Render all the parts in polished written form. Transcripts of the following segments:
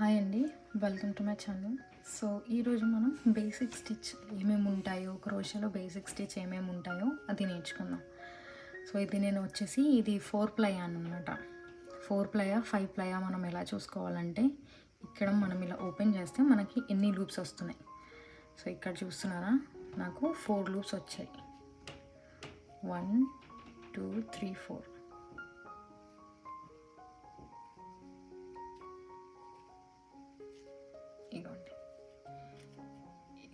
Hi అండి, welcome to my channel. So ఈరోజు మనం బేసిక్ స్టిచ్ ఏమేమి ఉంటాయో, క్రోషాలో బేసిక్ స్టిచ్ ఏమేమి ఉంటాయో అది నేర్చుకుందాం. సో ఇది నేను వచ్చేసి ఇది 4 ప్లై అనమాట. 4 ప్లయా 5 ప్లయా మనం ఎలా చూసుకోవాలంటే ఇక్కడ మనం ఇలా ఓపెన్ చేస్తే మనకి ఎన్ని లూప్స్ వస్తున్నాయి. సో ఇక్కడ చూస్తున్నారా, నాకు 4 లూప్స్ వచ్చాయి. 1 2 3 4. ఇదిగోండి,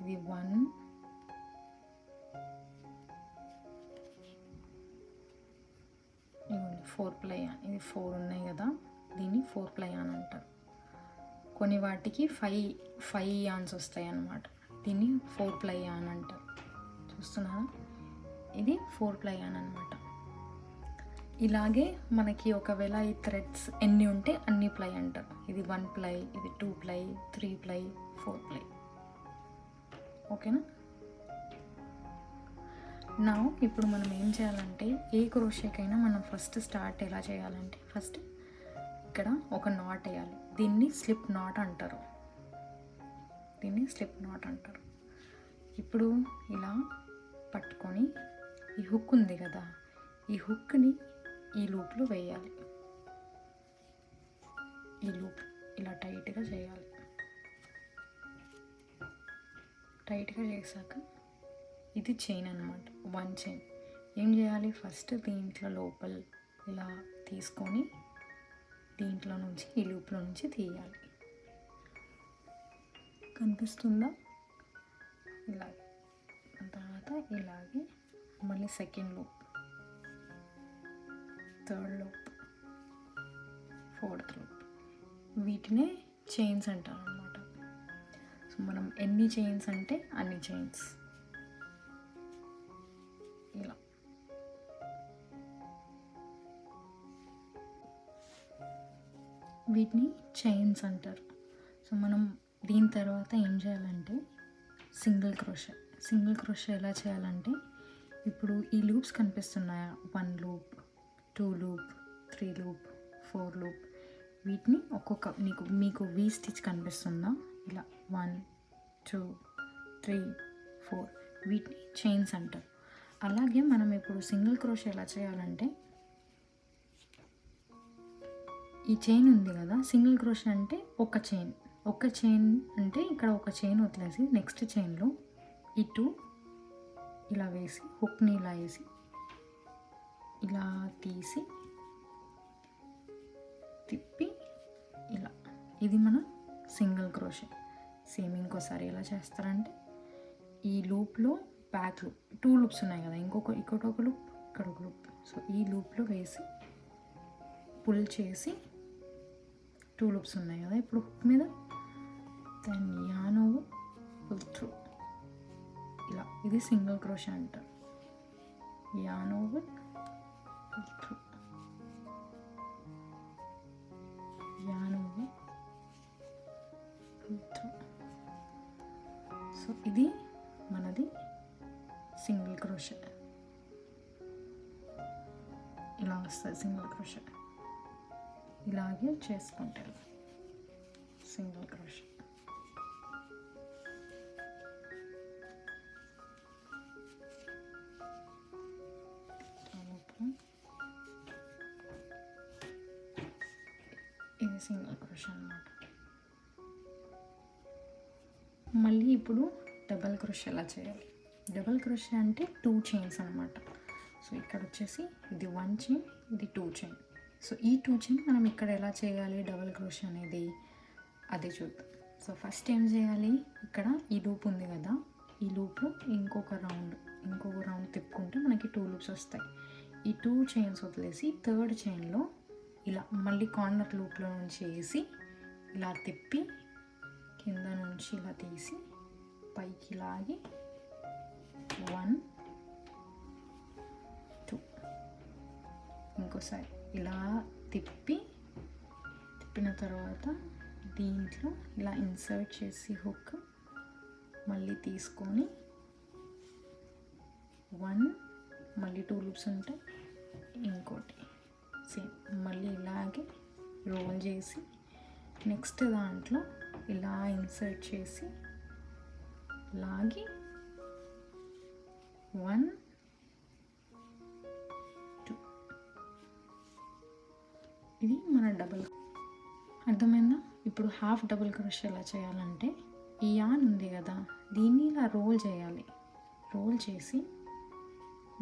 ఇది 1 ఇదిగోండి 4 ప్లై. ఇది 4 ఉన్నాయి కదా, దీన్ని 4 ప్లై అని అంటారు. కొన్ని వాటికి 5 యాన్స్ వస్తాయి అన్నమాట, దీన్ని 4 ప్లై అని అంటారు. చూస్తున్నారా, ఇది 4 ప్లై అని అనమాట. ఇలాగే మనకి ఒకవేళ ఈ థ్రెడ్స్ ఎన్ని ఉంటే అన్ని ప్లై అంటారు. ఇది 1 ప్లై, ఇది 2 ప్లై, 3 ప్లై, 4 ప్లై. ఓకేనా. నా ఇప్పుడు మనం ఏం చేయాలంటే, ఏ క్రోషేకైనా మనం ఫస్ట్ స్టార్ట్ ఎలా చేయాలంటే, ఫస్ట్ ఇక్కడ ఒక నాట్ వేయాలి. దీన్ని స్లిప్ నాట్ అంటారు. ఇప్పుడు ఇలా పట్టుకొని ఈ హుక్ ఉంది కదా, ఈ హుక్ని ఈ లూప్లో వేయాలి. ఈ లూప్ ఇలా టైట్గా చేయాలి. టైట్గా చేశాక ఇది చైన్ అనమాట, 1 చైన్. ఏం చేయాలి, ఫస్ట్ దీంట్లో లోపల ఇలా తీసుకొని దీంట్లో నుంచి ఈ లూప్లో నుంచి తీయాలి. కనిపిస్తుందా, ఇలా. తర్వాత ఇలాగే మళ్ళీ second loop, third loop, fourth loop. వీటినే చైన్స్ అంటారు అన్నమాట. సో మనం ఎన్ని చైన్స్ అంటే అన్ని చైన్స్ ఇలా. వీటిని చైన్స్ అంటారు. సో మనం దీని తర్వాత ఏం చేయాలంటే సింగిల్ క్రోషే ఎలా చేయాలంటే, ఇప్పుడు ఈ లూప్స్ కనిపిస్తున్నాయా, 1 లూప్, 2 లూప్, 3 లూప్, 4 లూప్. వీటిని ఒక్కొక్క మీకు వీ స్టిచ్ కనిపిస్తుందా, ఇలా 1 2 3 4, వీటిని చైన్స్ అంటారు. అలాగే మనం ఇప్పుడు సింగిల్ క్రోషే ఎలా చేయాలంటే, ఈ చైన్ ఉంది కదా, సింగిల్ క్రోషే అంటే ఒక చైన్ అంటే ఇక్కడ ఒక చైన్ వదిలేసి నెక్స్ట్ చైన్లో ఇటు ఇలా వేసి హుక్ని ఇలా వేసి ఇలా తీసి తిప్పి ఇలా, ఇది మన సింగిల్ క్రోషే. సేమ్ ఇంకోసారి ఎలా చేస్తారంటే, ఈ లూప్లో బ్యాక్ లూప్ 2 లూప్స్ ఉన్నాయి కదా, ఇక్కడ ఒక లూప్, ఇక్కడ ఒక లూప్. సో ఈ లూప్లో వేసి పుల్ చేసి 2 లూప్స్ ఉన్నాయి కదా, ఇప్పుడు హుక్ మీద దాన్ని యాన్ ఓవర్ పుల్ త్రూ ఇలా. ఇది సింగిల్ క్రోషే అంటారు. Yarn over pull through, yarn over pull through. So ఇది మనది సింగిల్ క్రోషే. ఇలా వస్తుంది సింగిల్ క్రోషే. ఇలాగే చేసుకుంటారు సింగిల్ క్రోషే. ఇది సింగిల్ క్రోషే అన్నమాట. మళ్ళీ ఇప్పుడు డబల్ క్రోషే ఎలా చేయాలి. డబల్ క్రోషే అంటే 2 చైన్స్ అనమాట. సో ఇక్కడ వచ్చేసి ఇది 1 చైన్, ఇది 2 చైన్. సో ఈ 2 చైన్ మనం ఇక్కడ ఎలా చేయాలి డబల్ క్రోషే అనేది, అదే చూద్దాం. సో ఫస్ట్ ఏం చేయాలి, ఇక్కడ ఈ లూప్ ఉంది కదా, ఈ లూప్లో ఇంకొక రౌండ్ తిప్పుకుంటే మనకి 2 లూప్స్ వస్తాయి. ఈ 2 చైన్స్ వదిలేసి థర్డ్ చైన్లో ఇలా మళ్ళీ కార్నర్ లూప్లో నుంచి వేసి ఇలా తిప్పి కింద నుంచి ఇలా తీసి పైకి లాగి 1 2, ఇంకోసారి ఇలా తిప్పిన తర్వాత దీంట్లో ఇలా ఇన్సర్ట్ చేసి హుక్ మళ్ళీ తీసుకొని 1, మళ్ళీ 2 లూప్స్ ఉంటాయి, ఇంకోటి సేమ్ మళ్ళీ ఇలాగే రోల్ చేసి నెక్స్ట్ దాంట్లో ఇలా ఇన్సర్ట్ చేసి లాగి 1 2 ఇది మన డబుల్. అర్థమైందా? ఇప్పుడు హాఫ్ డబుల్ క్రోషే ఎలా చేయాలంటే ఈ యాన్ ఉంది కదా, దీన్ని ఇలా రోల్ చేయాలి. రోల్ చేసి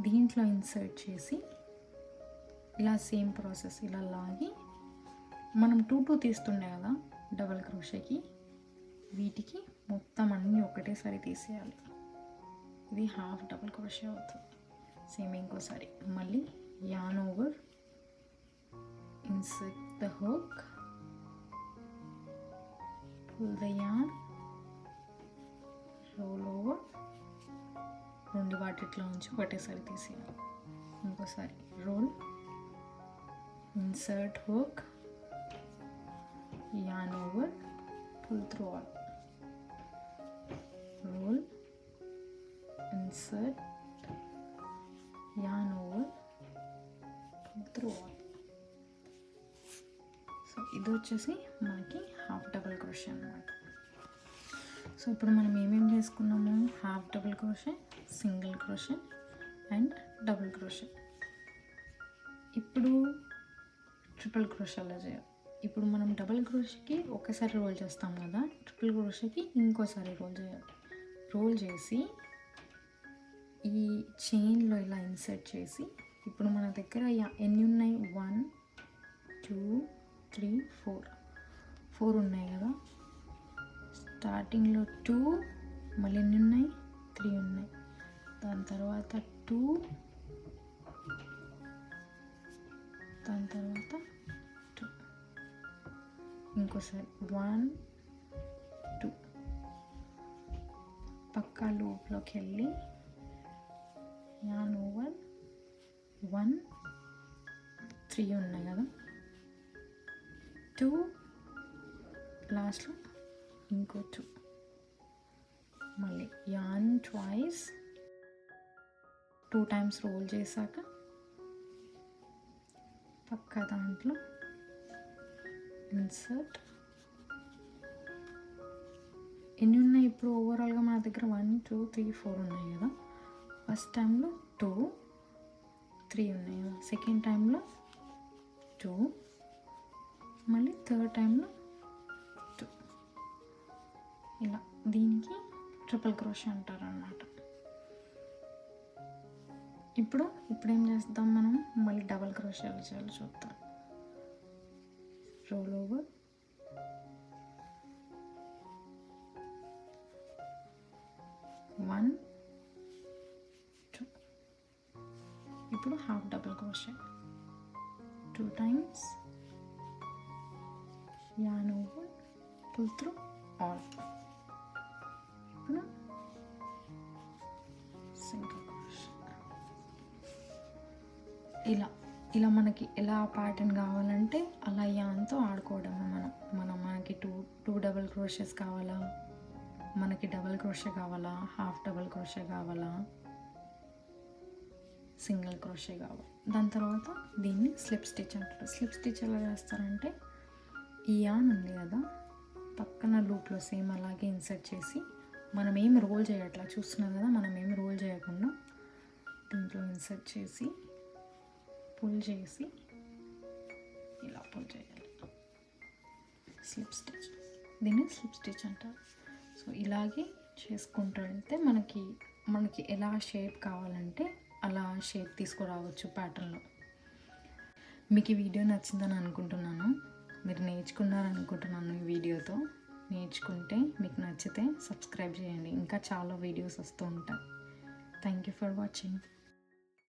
దీంట్లో ఇన్సర్ట్ చేసి ఇలా సేమ్ ప్రాసెస్ ఇలా లాగి మనం 2 2 తీస్తుండే కదా డబల్ క్రోషేకి, వీటికి మొత్తం అన్నీ ఒకటేసారి తీసేయాలి. ఇది హాఫ్ డబల్ క్రోషే అవుతుంది. సేమ్ ఇంకోసారి మళ్ళీ an over, insert the hook, pull the yarn, roll over, రెండు వాటిట్లో నుంచి ఒకటేసారి తీసేయాలి. ఇంకోసారి roll, insert hook, yarn over, pull through all, roll, insert, yarn over, pull through all. So ఇది వచ్చేసి మనకి హాఫ్ డబుల్ క్రోషే అన్నమాట. సో ఇప్పుడు మనం ఏమేమి చేసుకున్నాము? Half double crochet, single crochet and double crochet. ఇప్పుడు ట్రిపుల్ క్రోషే అలా చేయాలి. ఇప్పుడు మనం డబుల్ క్రోషేకి ఒకసారి రోల్ చేస్తాం కదా, ట్రిపుల్ క్రోషేకి ఇంకోసారి రోల్ చేయాలి. రోల్ చేసి ఈ చైన్లో ఇలా ఇన్సర్ట్ చేసి, ఇప్పుడు మన దగ్గర ఎన్ని ఉన్నాయి? 1 2 3 4 ఉన్నాయి కదా. స్టార్టింగ్లో 2, మళ్ళీ ఎన్ని ఉన్నాయి? 3 ఉన్నాయి. దాని తర్వాత 2, దాని తర్వాత 2, ఇంకోసారి 1 2, పక్కా లూప్లోకి వెళ్ళి యాన్ ఓవర్ 1 3 ఉన్నాయి కదా, 2 లాస్ట్లో ఇంకో 2, మళ్ళీ యాన్ ట్వైస్ 2 టైమ్స్ రోల్ చేశాక పక్క దాంట్లో ఇన్సర్ట్. ఎన్ని ఉన్నాయి ఇప్పుడు ఓవరాల్గా మన దగ్గర? 1 2 3 4 ఉన్నాయి కదా. ఫస్ట్ టైంలో 2 3 ఉన్నాయి కదా, సెకండ్ టైంలో 2, మళ్ళీ థర్డ్ టైంలో 2. ఇలా దీనికి ట్రిపుల్ క్రోషే అంటారు అన్నమాట. ఇప్పుడు ఏం చేద్దాం మనం? మళ్ళీ డబల్ క్రోషే ఎలా చేయాలో చూద్దాం. Role over, one 2. ఇప్పుడు half double crochet 2 times, yarn over, pull through all. ఇప్పుడు సింగిల్ క్రోషే. ఇలా మనకి ఎలా ప్యాటర్న్ కావాలంటే అలా యాన్తో ఆడుకోవడమే మనకి టూ డబల్ క్రోషెస్ కావాలా, మనకి డబల్ క్రోషే కావాలా, హాఫ్ డబల్ క్రోషే కావాలా, సింగిల్ క్రోషే కావాలి. దాని తర్వాత దీన్ని స్లిప్ స్టిచ్ అంటారు. స్లిప్ స్టిచ్ ఎలా చేస్తారంటే ఈ యాన్ ఉంది కదా, పక్కన లూప్లో సేమ్ అలాగే ఇన్సర్ట్ చేసి, మనం ఏం రోల్ చేయట్లా, చూస్తున్నారు కదా, మనం ఏం రోల్ చేయకుండా దీంట్లో ఇన్సర్ట్ చేసి పుల్ చేసి ఇలా పుల్ చేయాలి. స్లిప్ స్టిచ్, దీన్ని స్లిప్ స్టిచ్ అంటారు. సో ఇలాగే చేసుకుంటూ వెళ్తే మనకి ఎలా షేప్ కావాలంటే అలా షేప్ తీసుకురావచ్చు ప్యాటర్న్లో. మీకు ఈ వీడియో నచ్చిందని అనుకుంటున్నాను. మీరు నేర్చుకున్నారనుకుంటున్నాను ఈ వీడియోతో. నేర్చుకుంటే మీకు నచ్చితే సబ్స్క్రైబ్ చేయండి, ఇంకా చాలా వీడియోస్ వస్తూ ఉంటాయి. Thank you for watching.